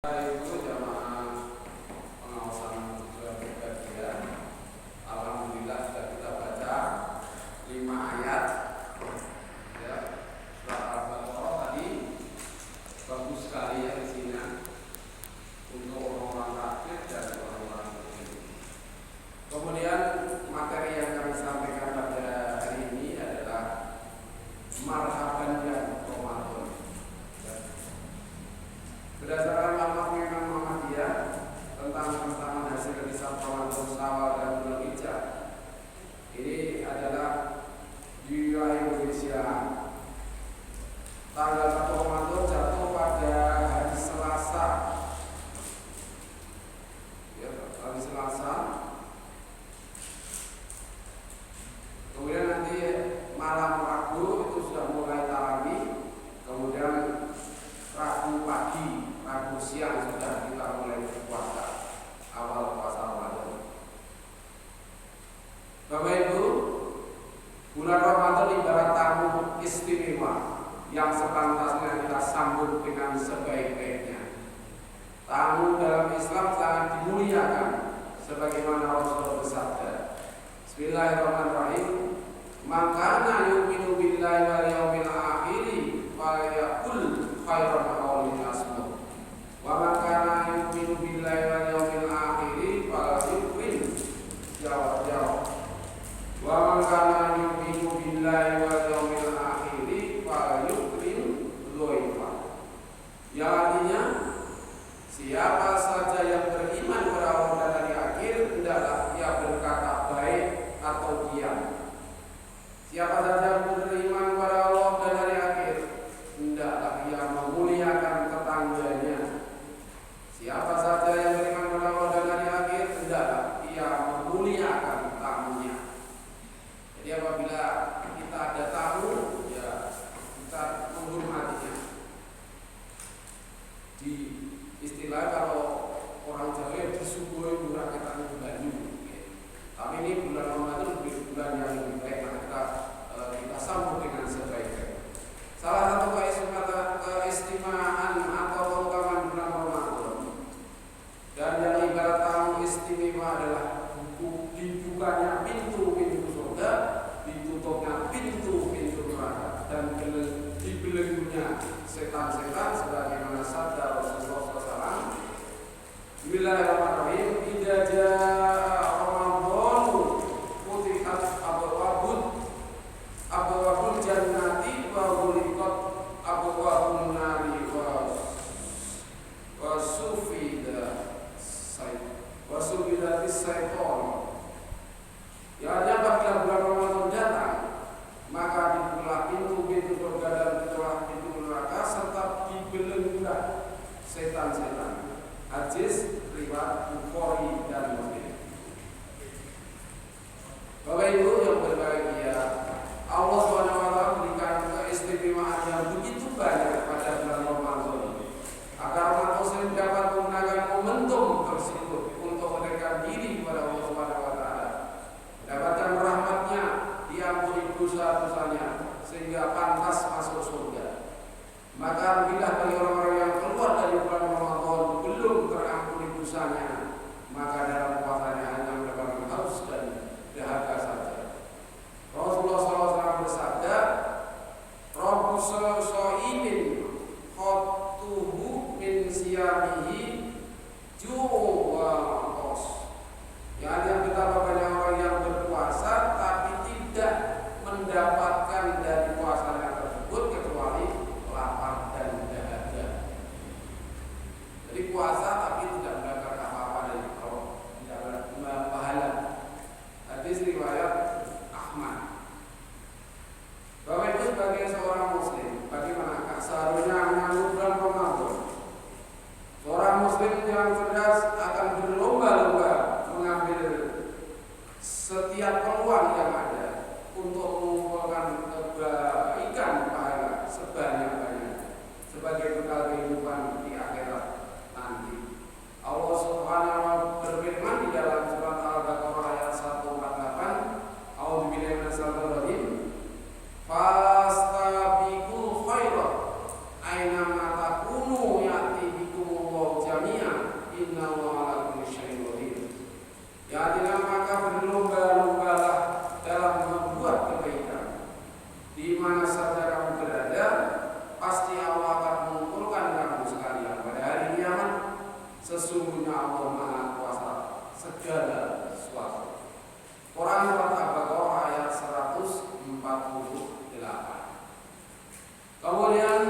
Itu jamaah pengawasan sudah berkajian. Alhamdulillah sudah kita baca 5 ayat ya, surat Al-Baqarah tadi. Bagus sekali ya isinya untuk orang-orang kafir dan orang-orang muslim. Kemudian materi yang kami sampaikan pada hari ini adalah marhaban ya Ramadan. Berdasarkan Imam Muhammadiyah tentang persamaan hasil hisab Ramadan, Syawal dan Dzulhijjah, ini adalah di wilayah Indonesia. Tanggal 1 Ramadan jatuh pada hari Selasa. Ya, hari Selasa. Kemudian nanti malam Rabu itu sudah mulai tarawih. Kemudian Rabu pagi, Rabu siang sudah kita mulai berpuasa, awal puasa Ramadan. Bapak Ibu, bulan Ramadan ibarat tamu istimewa yang sepantasnya kita sambut dengan sebaik-baiknya. Tamu dalam Islam sangat dimuliakan, sebagaimana Rasulullah bersabda, Bismillahirrahmanirrahim. Maka yu'minu billahi wal yawmil akhir falyaqul khairan aw liyasmut. Wa man kana yu'minu billahi wal yawmil akhir falyukrim jawab. Wa man kana yu'minu billahi wal yawmil akhir falyukrim dhaifa. Yang artinya, siapa saja yang beriman kepada Allah dan hari akhir, hendaklah ia berkata baik atau diam. Siapa saja yang beriman kepada Allah dan hari akhir, hendaklah ia memuliakan tetangganya. Siapa saja yang beriman kepada Allah dan hari akhir, hendaklah ia memuliakan tamunya. Jadi apabila kita ada tamu, ya kita menghormatinya. Di istilah kalau orang Jawa disuguhi murah ketang banyu. Tapi ini bulan Ramadan bulan yang lebih baik, maka kita sambut dengan sebaik-baiknya. Salah satu keistimewaan atau keutamaan bulan Ramadan dan yang ibarat tamu istimewa adalah dibukanya pintu-pintu surga, ditutupnya pintu-pintu neraka, dan dibelenggunya setan-setan sebagaimana sabda Rasulullah SAW. Bismillahirrahmanirrahim. Idza jaa Ramadan futihat abwabul jannati wa ghuliqat abwabun nari wa sufidatis syaitan. Ya, apabila bulan Ramadan datang, maka dibukalah pintu-pintu surga dan ditutup pintu neraka serta dibelenggulah setan-setan. Hadis riwayat Bukhari dan Muslim. Bapak Ibu yang berbahagia, Allah SWT memberikan keistimewaan yang begitu banyak pada bulan Ramadan agar umat muslim dapat menggunakan momentum tersebut untuk mendekatkan diri kepada Allah SWT, mendapatkan rahmatnya, diampuni dosa-dosanya sehingga pantas masuk surga. Maka alhamdulillah bagi orang-orang yang keluar dari bulan Ramadan belum terampuni dosanya, maka dalam puasanya hanya mendapatkan haus dan dahaga saja. Rasulullah SAW bersabda, Rabbu sha'imin khatuhu min siyamihi ju'u wa qos. Yang betapa banyak orang yang berpuasa tapi tidak mendapatkan dari puasanya tersebut kecuali lapar dan dahaga. Jadi puasa tapi tidak mendapatkan apa-apa dari Allah, tidak mendapatkan pahala. Hadis riwayat Ahmad. Bapak Ibu sebagai seorang muslim, bagaimana seharusnya menyambut bulan Ramadan? Seorang muslim yang cerdas akan Sesungguhnya Allah Maha Kuasa segala sesuatu. Quran surat Al-Baqarah ayat 148. Kemudian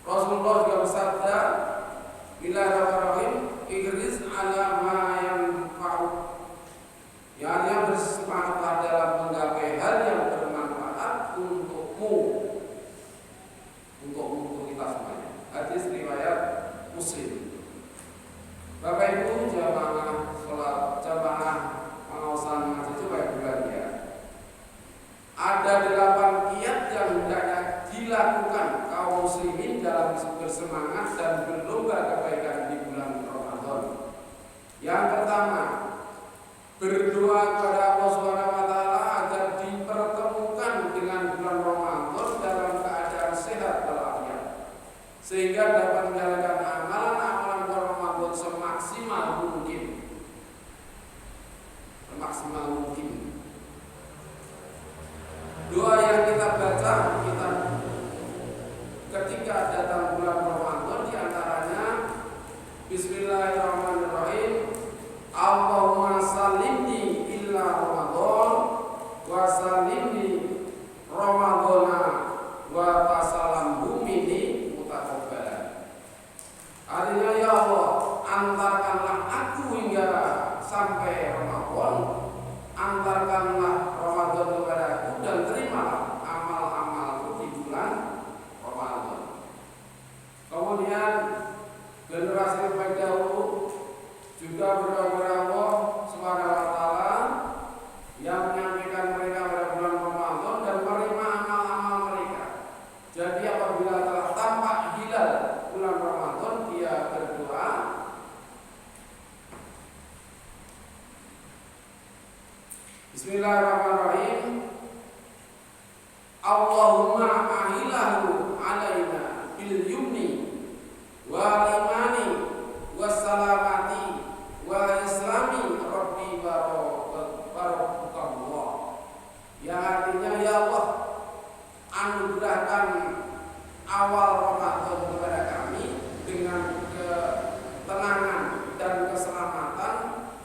Rasulullah juga bersabda, Bismillahirrahmanirrahim, Igris ala ma yanfa'u. Yang bersemangatlah dalam menggapai hal yang bermanfaat untukmu, untuk kita semuanya. Hadis riwayat Muslim. Bapak Ibu jamaah sholat, jamaah pengawasan masjid supaya berbahagia. Ada 8 kiat yang hendaknya dilakukan kaum muslimin dalam bersemangat dan berlomba kebaikan di bulan Ramadan. Yang pertama, berdoa kepada Allah Subhanahu wa taala agar dipertemukan dengan bulan Ramadan dalam keadaan sehat walafiat, sehingga dapat menjalankan amalan-amalan bulan Ramadan semaksimal mungkin. Doa yang kita baca ketika datang bulan Ramadan diantaranya Bismillahirrahmanirrahim, Allahumma salimni illa Ramadan wa salimni Ramadana wa tasalam bumini mutakabbalan. Artinya, ya Allah, antarkanlah aku hingga sampai Ramadan, antarkanlah Ramadan kepadaku dan terimalah amal-amalku di bulan Ramadan. Kemudian generasi terbaik dahulu juga berdoa kepada Allah Subhanahu wa taala yang menyampaikan mereka pada bulan Ramadan dan menerima amal-amal mereka. Jadi apabila telah tampak hilal bulan Ramadan, dia berdoa, Bismillahirrahmanirrahim, Allahumma ahilahu alaina bil yumni wal imani wassalamati wal islami rabbi barakallah. Yang artinya, ya Allah, anugerahkan awal Ramadan kepada kami dengan ketenangan dan keselamatan,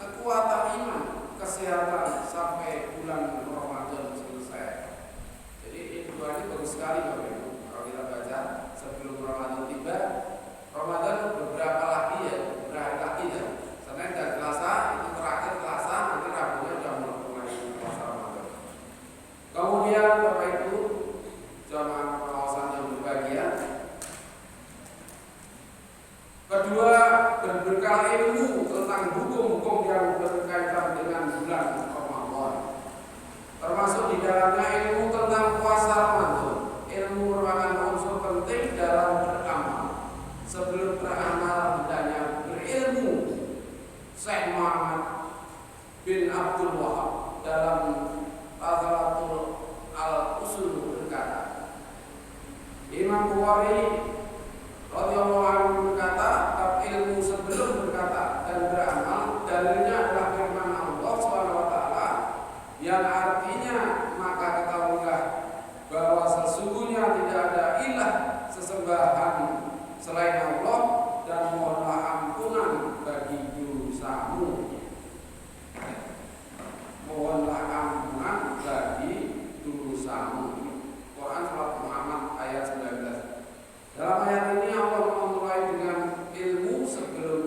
kekuatan iman, kesehatan sampai bulan Ramadan selesai. Jadi ini doa ini bagus sekali Bapak Ibu. Kalau kita baca sebelum Ramadan tiba, Ramadan beberapa lagi ya, berhari lagi ya. Senin dan Selasa itu terakhir Selasa, nanti Rabunya sudah mulai puasa Ramadan. Kemudian Bapak Ibu jamaah pengawasan yang berbahagia, kedua, berbekal ilmu tentang hukum-hukum yang berkaitan dengan bulan Ramadan, termasuk di dalamnya ilmu tentang puasa Ramadan. Ilmu merupakan unsur penting dalam beramal. Sebelum beramal hendaknya berilmu. Syekh Muhammad bin Abdul Wahab dalam Tazalatul Al-Usul berkata, Imam Bukhari radhiyallahu anhu berkata, bab ilmu sebelum berkata dan beramal, dalilnya adalah firman Allah Subhanahu wa taala yang artinya, maka ketahuilah bahwa sesungguhnya tidak ada ilah sesembahan selain Allah dan mohonlah ampunan bagi dosamu. Mohonlah ampunan bagi dosamu. Quran surat Muhammad ayat 19. Dalam ayat ini Allah memulai dengan ilmu sebelum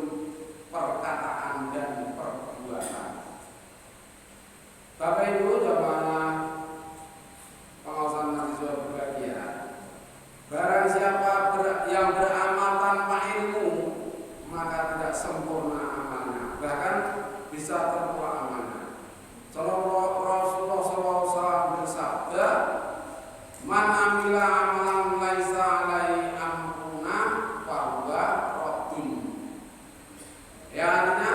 perkataan dan perbuatan. Bapak Ibu jamaah pengawasan mahasiswa berbahagia, barang siapa yang beramal tanpa ilmu, maka tidak sempurna amalnya, bahkan bisa tertolak amalnya. Rasulullah SAW bersabda, Man amila amalan laisa alai amruna fahuwa raddun. Ya, artinya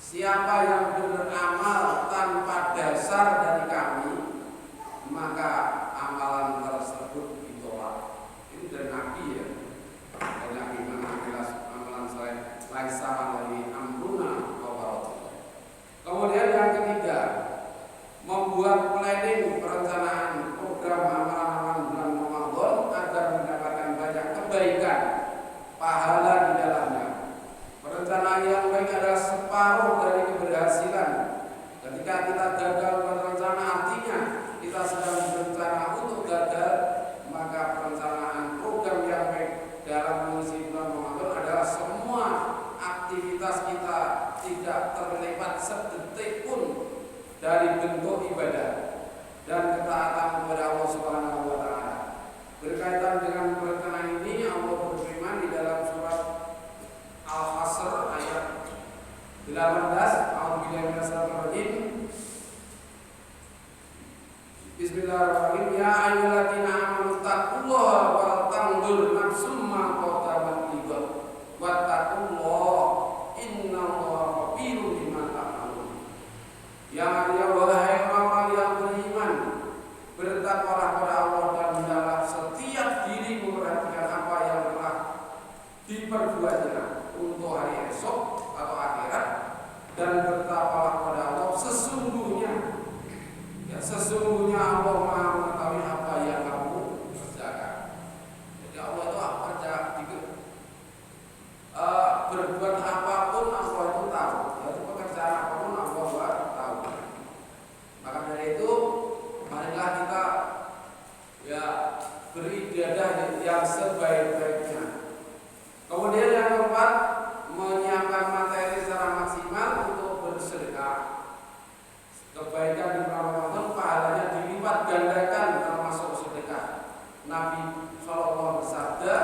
siapa yang beramal tanpa dasar dari kami, maka amalan tersebut ditolak. Ini dari Nabi ya. Dari Nabi, man amila amalan laisa alai amruna fahuwa raddun. Kemudian yang ketiga, membuat planning, perencanaan program amalan-amalan bulan Ramadan agar mendapatkan banyak kebaikan, pahala di dalamnya. tidak terlewat sedetik pun dari bentuk ibadah dan ketaatan kepada Allah Subhanahu wa taala. Berkaitan dengan perkataan ini, Allah berfirman di dalam surat Al-Hasr ayat 18, A'udzubillahi minasyaitonir rajim. Bismillahirrahmanirrahim. Ya ayyuhalladzina amanu taqullaha wal tanzur nafsum ma qaddamat lighad wattaqullaha innallaha khabirum bima ta'malun. Yang artinya wahai orang yang beriman, bertakwalah kepada Allah dan hendaklah setiap diri memperhatikan apa yang telah diperbuatnya untuk hari esok atau akhirat, dan bertakwalah kepada Allah sesungguhnya Allah Maha mengetahui apa yang kamu kerjakan. Jadi Allah itu kerja berbuat apapun Allah itu tahu. Yaitu pekerjaan apapun Allah tahu. Maka dari itu marilah kita beribadah yang sebaik-baiknya. Kemudian yang keempat, menyiapkan materi secara maksimal untuk bersedekah. Kebaikan di Ramadan pahalanya dilipat gandakan termasuk sedekah. Nabi SAW bersabda,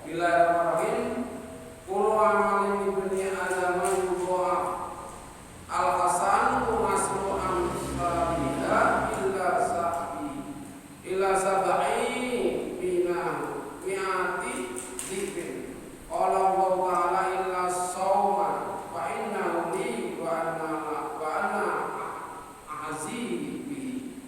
Bismillahirrahmanirrahim, kullu amalin ibni adam yudha'af al-hasan asru amsalihha illa sab'i mi'ati dzikrin. Qala Allah ta'ala illa shauma fa innahu li wa ana azibi.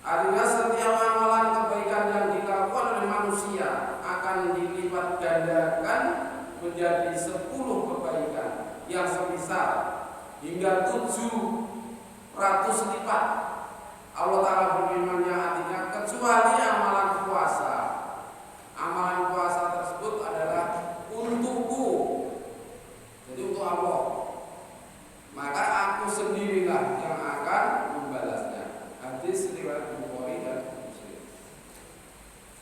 Artinya setiap amalan kebaikan yang dilakukan oleh manusia akan dilipat gandakan menjadi 10 kebaikan yang semisal hingga 700 lipat. Allah Ta'ala berfirman yang artinya kecuali amalan puasa. Amalan puasa tersebut adalah untukku, jadi untuk Allah, maka aku sendirilah yang akan membalasnya. Hadis riwayat Bukhari dan Muslim.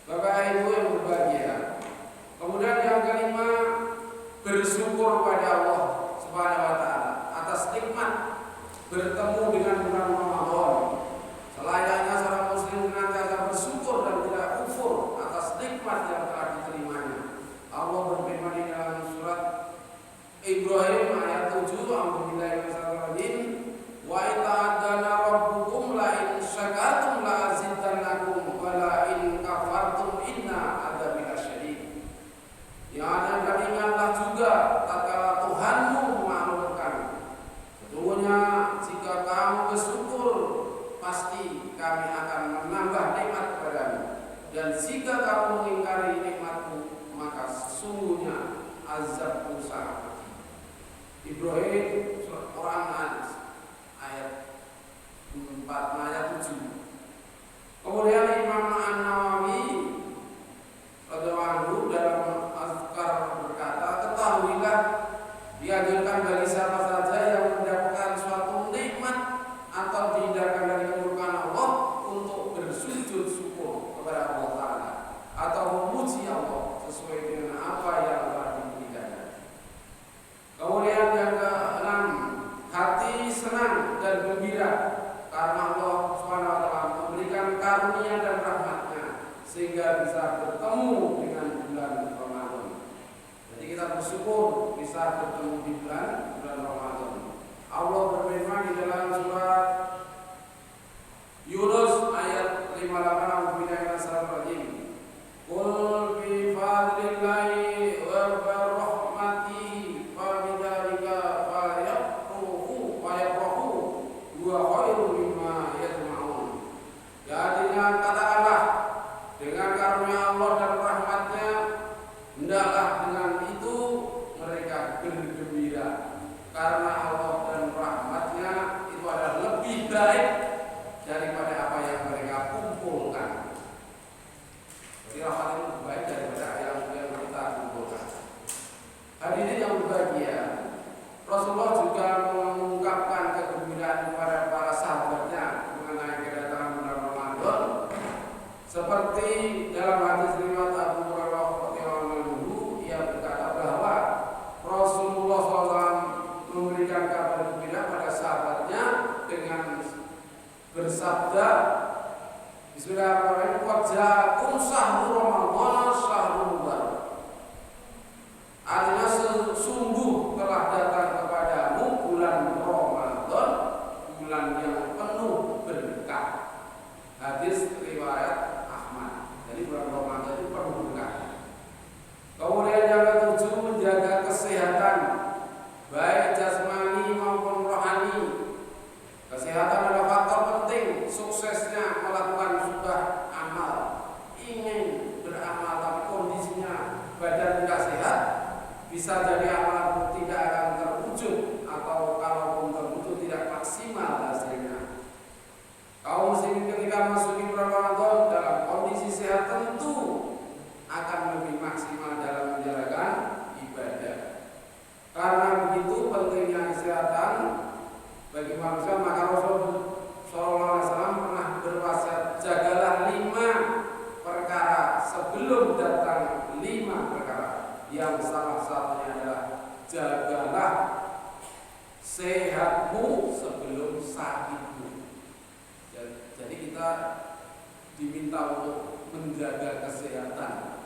Bapak Ibu yang berbahagia, kemudian yang kelima, bersyukur pada Allah Subhanahu wa taala atas nikmat bertemu dengan bulan Ramadan. Selayaknya seorang muslim senantiasa bersyukur dan tidak kufur atas nikmat yang telah diterimanya. Allah berfirman di dalam surat Ibrahim ayat 7, A'udzubillahi minasyaitonir rajim, wa ta'adzana rabbukum la in syakartum la azidannakum wa la in kafartum inna adzabi lasyadid. Yang ada dan ingatlah juga tatkala Tuhanmu memaklumkan, sesungguhnya jika kamu bersyukur pasti kami akan menambah nikmat kepadamu, dan jika kamu mengingkari nikmatku maka sesungguhnya azabku sangat. Ibrahim surat Quran ayat 4 ayat 7. Kemudian Imam An-Nawawi radhiyallahu anhu dalam Azkar berkata, ketahuilah dianjurkan bagi siapa saja yang mendapatkan suatu nikmat atau dihindarkan dari kemurkaan Allah untuk bersujud syukur kepada Allah Ta'ala atau memuji Allah sesuai dengan apa yang telah diberikannya. Kemudian yang keenam, hati senang dan gembira karena Allah Subhanahu wa taala memberikan karunia dan rahmatnya sehingga bisa bertemu dengan bulan Ramadan. Jadi kita bersyukur bisa bertemu di bulan Ramadan. Allah berfirman di dalam surat Yunus ayat 58, A'udzubillahi minasyaitonir rajim. Qul bi fadlillahi wa rahmatihi fa bidzalika falyafrahu huwa khairun mimma yajma'un. Ya, artinya katakanlah dengan karunia Allah dan rahmatnya hendaklah dengan itu mereka bergembira karena Allah dan rahmatnya itu adalah lebih baik daripada apa yang mereka kumpulkan. Jadi rahmat itu lebih baik daripada yang kita kumpulkan. Hadirin yang berbahagia, Rasulullah juga mengungkapkan kegembiraan kepada para sahabatnya mengenai kedatangan bulan Ramadan, seperti dalam hadis riwayat Abu Hurairah radhiyallahu anhu, ia berkata bahwa Rasulullah SAW memberikan sungguh telah datang kepadamu bulan Ramadan, bulan yang penuh berkah. Hadis riwayat Ahmad. Jadi bulan Ramadan itu penuh berkah. Kemudian yang ketujuh, menjaga kesehatan baik jasmani maupun rohani. Kesehatan adalah faktor penting suksesnya melakukan sudah amal. Ingin beramal tapi kondisinya badan tidak sehat, bisa jadi amal tidak akan terwujud, atau kalaupun terwujud tidak maksimal hasilnya. Kaum muslimin ketika masuki bulan Ramadan dalam kondisi sehat tentu akan lebih maksimal dalam menjalankan ibadah. Karena begitu pentingnya kesehatan bagi manusia, maka Rasulullah SAW pernah berwasiat, jagalah 5 perkara sebelum datang 5 perkara. Yang salah satunya adalah jagalah sehatmu sebelum sakitmu. Jadi kita diminta untuk menjaga kesehatan.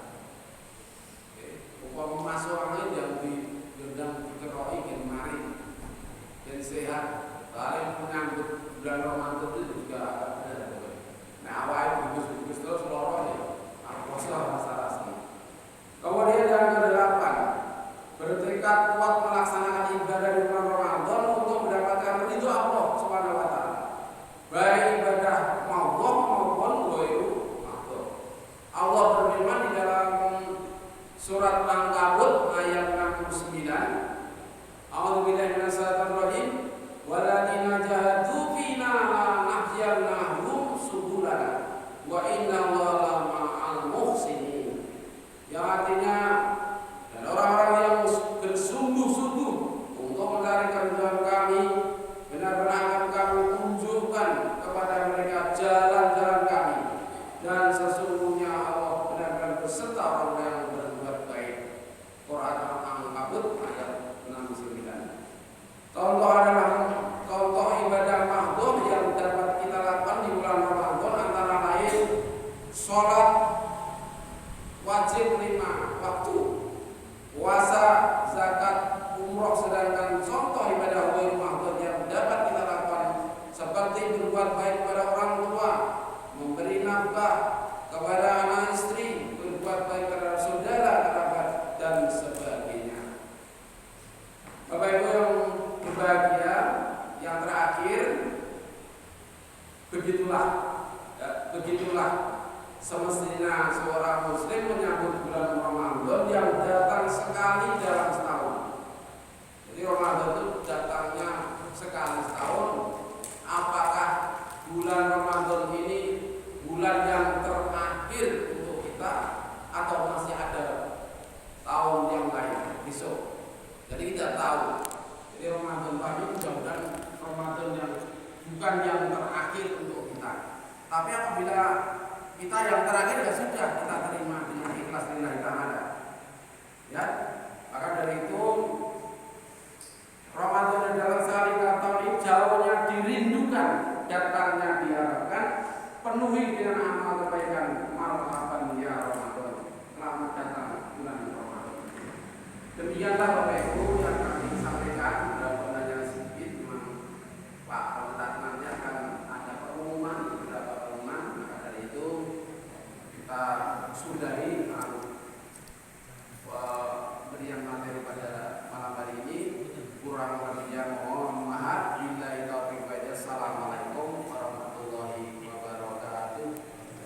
Upama masuk angin yang digendang dikeroi dan mari dan sehat. Paling menyambut bulan Ramadan itu juga ada. Nah, awalnya bagus-bagus terus lorong ya. Masalah sih. Kemudian yang ke-8, bertekad kuat melaksanakan ibadah di bulan Ramadan untuk mendapatkan ridho Allah Subhanahu wa taala. Baik ibadah Allah maupun ghairu Allah. Allah berfirman di dalam surat Al-Ankabut ayat 69, A'udzubillahi minasyaitonir rajim, walladzina jahadu fina lanahdiyannahum subulana wa innallaha ma'al muhsinin. Yang artinya, dan orang-orang yang bersungguh-sungguh untuk mencari keridhaan kami, benar-benar akan kami tunjukkan kepada mereka jalan-jalan kami, dan sesungguhnya Allah benar-benar beserta orang yang berbuat baik. Quran Al-Ankabut ayat 69. Contoh ibadah mahdhur yang dapat kita lakukan di bulan Ramadan antara lain sholat wajib 5 waktu, puasa, zakat, umroh. Sedangkan contoh ibadah ghairu mahdhur yang dapat kita lakukan seperti berbuat baik kepada orang tua, memberi nafkah kepada anak istri, berbuat baik kepada saudara, kerabat, dan sebagainya. Bapak Ibu yang berbahagia, yang terakhir, begitulah semestinya seorang muslim menyambut bulan Ramadan yang datang sekali dalam setahun. Jadi Ramadan itu datangnya sekali setahun. Apakah bulan Ramadan ini bulan yang terakhir untuk kita, atau masih ada tahun yang lain besok? Jadi kita tahu. Jadi Ramadan kami mudah-mudahan Ramadan yang bukan yang terakhir untuk kita. Tapi apabila kita yang terakhir ya sudah kita terima dengan ikhlas lillahi ta'ala. Ya, maka dari itu Ramadan adalah sekali tahun ini jauhnya dirindukan, datangnya diharapkan, penuhi dengan amal kebaikan. Marhaban ya Ramadan, selamat datang bulan Ramadan. Demikianlah Bapak Ibu yang kami sampaikan. Mudah-mudahan sedikit, memang Pak Pengetat nanti akan ada beberapa pengumuman. Maka dari itu kita sudahi